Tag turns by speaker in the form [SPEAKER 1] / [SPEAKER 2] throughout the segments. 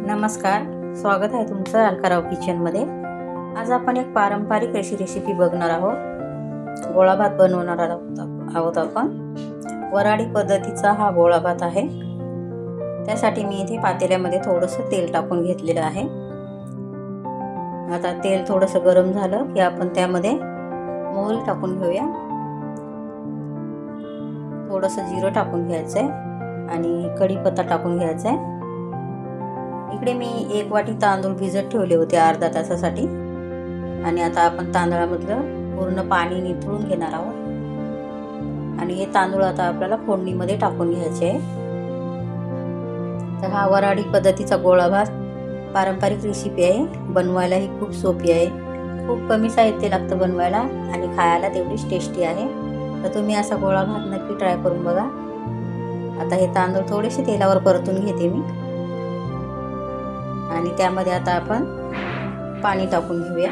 [SPEAKER 1] नमस्कार, स्वागत आहे तुमचं अलकाराव किचनमध्ये। आज आपण एक पारंपरिक अशी रेसिपी बघणार आहोत। गोळा भात बनवणार आहोत आपण। वराडी पद्धतीचा हा गोळा भात आहे। त्यासाठी मी इथे पातेल्यामध्ये थोडंसं तेल टाकून घेतलेलं आहे। आता तेल थोडंसं गरम झालं की आपण त्यामध्ये मोहरी टाकून घेऊया। थोडंसं जिरं टाकून घ्यायचंय आणि कढीपत्ता टाकून घ्यायचा आहे। इकडे मी 1 वाटी तांदूळ भिजत ठेवले होते अर्धा तासासाठी आणि आता आपण तांदळामधलं पूर्ण पाणी निथळून घेणार आहोत आणि हे तांदूळ आता आपल्याला फोडणीमध्ये टाकून घ्यायचे आहे। तर हा वराडी पद्धतीचा गोळा भात पारंपरिक रेसिपी आहे। बनवायलाही खूप सोपी आहे। खूप कमी साहित्य लागतं बनवायला आणि खायला तेवढीच टेस्टी आहे। तर तुम्ही असा गोळा भात नक्की ट्राय करून बघा। आता हे तांदूळ थोडेसे तेलावर परतून घेते मी आणि त्यामध्ये आता आपण पाणी टाकून घेऊया।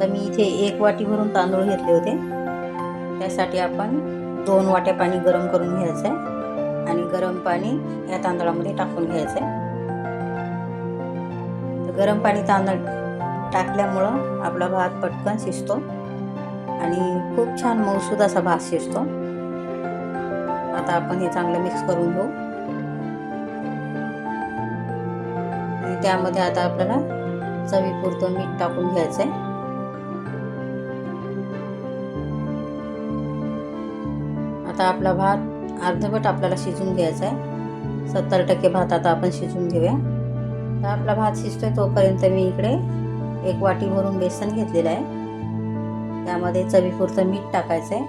[SPEAKER 1] तर मी इथे 1 वाटी भरून तांदूळ घेतले होते। त्यासाठी आपण 2 वाट्या पाणी गरम करून घ्यायचं आहे आणि गरम पाणी या तांदळामध्ये टाकून घ्यायचं आहे। तर गरम पाणी तांदूळ टाकल्यामुळं आपला भात पटकन शिजतो आणि खूप छान मऊसूद असा भात शिजतो। आता आपण हे चांगलं मिक्स करून घेऊ आणि त्यामध्ये आता आपल्याला चवीपुरतं मीठ टाकून घ्यायचं आहे। आता आपला भात अर्धवट आपल्याला शिजून घ्यायचा आहे। 70% भात आता आपण शिजून घेऊया। तर आपला भात शिजतोय तोपर्यंत मी इकडे 1 वाटी भरून बेसन घेतलेलं आहे। त्यामध्ये चवीपुरतं मीठ टाकायचं आहे।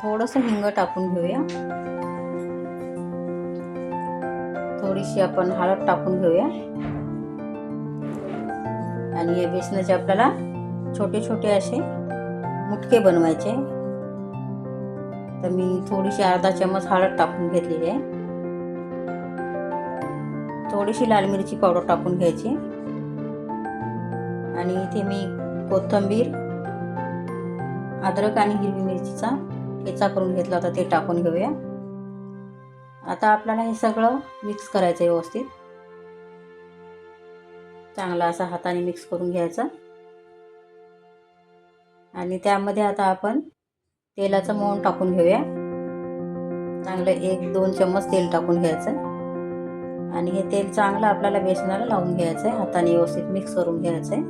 [SPEAKER 1] थोडंसं हिंग टाकून घेऊया। थोडीशी आपण हळद टाकून घेऊया आणि या बेसनाचे आपल्याला छोटे छोटे असे मुटके बनवायचे। तर मी थोडीशी अर्धा चम्मच हळद टाकून घेतलेली आहे। थोडीशी लाल मिरची पावडर टाकून घ्यायची आणि इथे मी कोथिंबीर, अद्रक आणि हिरवी मिरचीचा ठेचा करून घेतला होता ते टाकून घेऊया। आता आपल्याला हे सगळं मिक्स करायचं आहे व्यवस्थित। चांगला असा हाताने मिक्स करून घ्यायचा आणि त्यामध्ये आता आपण तेलाचं मोहन टाकून घेऊया। चांगलं 1-2 चम्मच तेल टाकून घ्यायचं आणि हे तेल चांगलं आपल्याला बेसनाला लावून घ्यायचं आहे। हाताने व्यवस्थित मिक्स करून घ्यायचं आहे।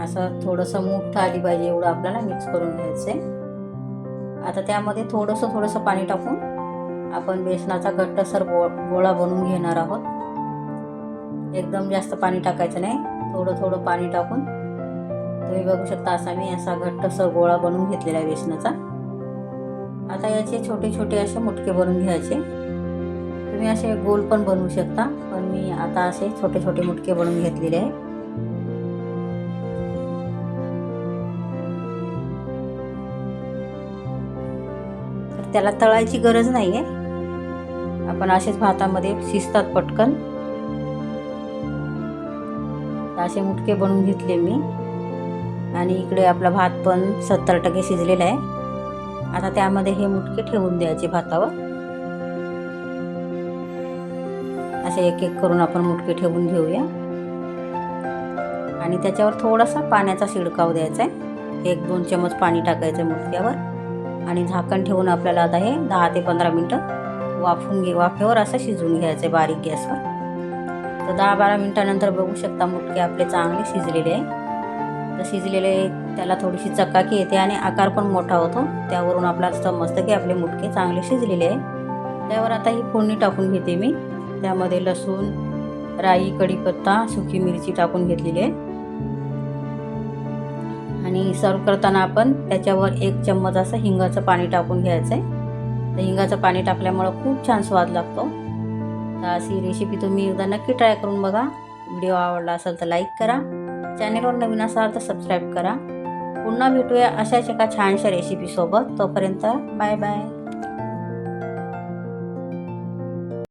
[SPEAKER 1] असं थोडंसं मोठं आली पाहिजे एवढं आपल्याला मिक्स करून घ्यायचं आहे। आता त्यामध्ये थोडंसं पाणी टाकून आपण बेसनाचा घट्टसर गोळा बनवून घेणार आहोत। एकदम जास्त पाणी टाकायचं नाही, थोडं पाणी टाकून तुम्ही बघू शकता असा मी असा घट्टसर गोळा बनवून घेतलेला आहे बेसनाचा। आता याचे छोटे छोटे असे मुटके बनवून घ्यायचे। तुम्ही असे गोल पण बनवू शकता, पण मी आता असे छोटे छोटे मुटके बनवून घेतलेले आहे। तर त्याला तळायची गरज नाही आहे, आपण असेच भातामध्ये शिजतात पटकन। असे मुटके बनवून घेतले मी आणि इकडे आपला भात पण 70% शिजलेला आहे। आता त्यामध्ये हे मुटके ठेवून द्यायचे भातावर। असे एक एक करून आपण मुटके ठेवून घेऊया आणि त्याच्यावर थोडासा पाण्याचा शिडकाव द्यायचा आहे। 1-2 चम्मच पाणी टाकायचं मुटक्यावर आणि झाकण ठेवून आपल्याला आता हे 10 ते 15 मिनिटं वाफेवर असं शिजवून घ्यायचं आहे बारीक गॅसवर। तर 10-12 मिनिटानंतर बघू शकता मुटके आपले चांगले शिजलेले आहे। तर शिजलेले त्याला थोडीशी चकाकी येते आणि आकार पण मोठा होतो। त्यावरून आपल्याला समजतं की आपले मुटके चांगले शिजलेले आहे। त्यावर आता ही फोडणी टाकून घेते मी। त्यामध्ये लसूण, राई, कढीपत्ता, सुकी मिरची टाकून घेतलेली आहे आणि सर्व करताना आपण त्याच्यावर 1 चम्मच असं हिंगाचं पाणी टाकून घ्यायचं आहे। तर हिंगाचं पाणी टाकल्यामुळं खूप छान स्वाद लागतो। तर अशी रेसिपी तुम्ही एकदा नक्की ट्राय करून बघा। व्हिडिओ आवडला असेल तर लाईक करा, चॅनलवर नवीन असाल तर सबस्क्राईब करा। पुन्हा भेटूया अशाच एका छानशा रेसिपीसोबत। तोपर्यंत बाय बाय।